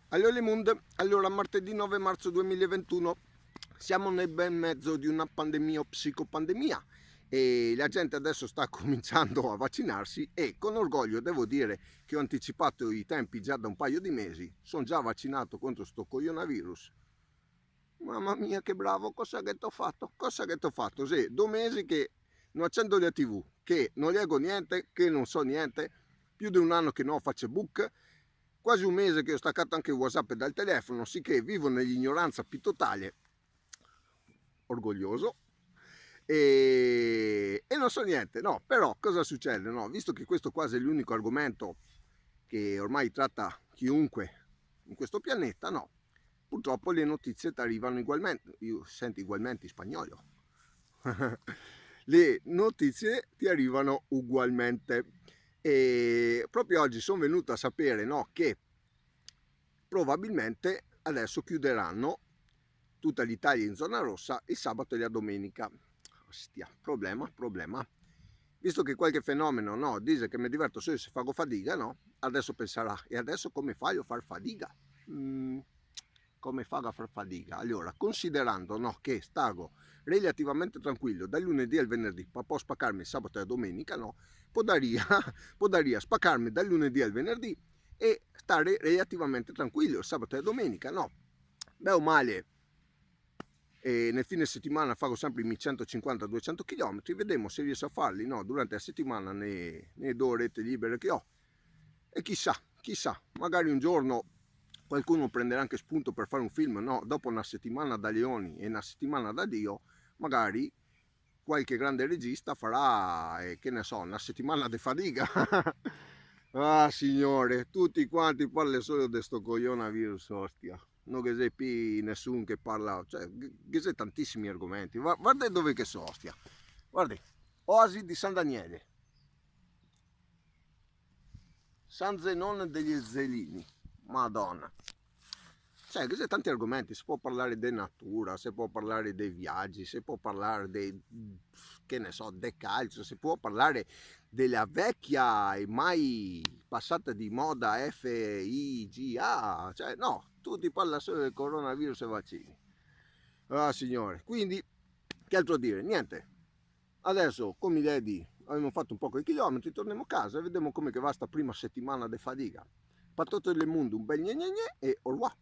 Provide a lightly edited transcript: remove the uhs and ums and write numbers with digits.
Allora Lemund, allora martedì 9 marzo 2021 siamo nel bel mezzo di una pandemia o psicopandemia e la gente adesso sta cominciando a vaccinarsi e con orgoglio devo dire che ho anticipato i tempi già da un paio di mesi, sono già vaccinato contro sto coronavirus. Mamma mia che bravo, cosa che t'ho fatto? Cosa che t'ho fatto? Sì, 2 mesi che non accendo la TV, che non leggo niente, che non so niente, più di un anno che non ho Facebook, quasi un mese che ho staccato anche WhatsApp dal telefono, sicché vivo nell'ignoranza più totale, orgoglioso, e non so niente, no, però cosa succede? No, visto che questo quasi è l'unico argomento che ormai tratta chiunque in questo pianeta, no, purtroppo le notizie ti arrivano ugualmente, io sento ugualmente in spagnolo, le notizie ti arrivano ugualmente e proprio oggi sono venuto a sapere, no, che probabilmente adesso chiuderanno tutta l'Italia in zona rossa il sabato e la domenica. Ostia, problema. Visto che qualche fenomeno, no, dice che mi diverto solo se faccio fatica, no? Adesso penserà, e adesso come fai a far fatica? Come fa a far fatica? Allora, considerando, no, che stago relativamente tranquillo dal lunedì al venerdì, ma può spaccarmi il sabato e la domenica, no? Può daria spaccarmi dal lunedì al venerdì e stare relativamente tranquillo il sabato e la domenica, no? Beh o male, nel fine settimana farò sempre i miei 150-200 km, vedremo se riesco a farli, no, durante la settimana nelle 2 orette libere che ho. E chissà, magari un giorno qualcuno prenderà anche spunto per fare un film, no, dopo una settimana da leoni e una settimana da Dio, magari qualche grande regista farà, che ne so, una settimana di fatica. Ah signore, tutti quanti parlano solo di sto coronavirus, ostia. Non che sei più nessuno che parla, cioè, che sei tantissimi argomenti. Guarda dove che so, ostia. Guarda, Oasi di San Daniele, San Zenone degli Zelini, Madonna. Cioè, che c'è tanti argomenti, si può parlare di natura, si può parlare dei viaggi, si può parlare dei, che ne so, del calcio, si può parlare della vecchia e mai passata di moda FIGA, cioè no, tutti parlano solo del coronavirus e vaccini. Ah signore, quindi che altro dire? Niente, adesso come vedi abbiamo fatto un po' di chilometri, torniamo a casa e vediamo come che va sta prima settimana di fatica. Per tutto il mondo un bel gne gne gne e au revoir.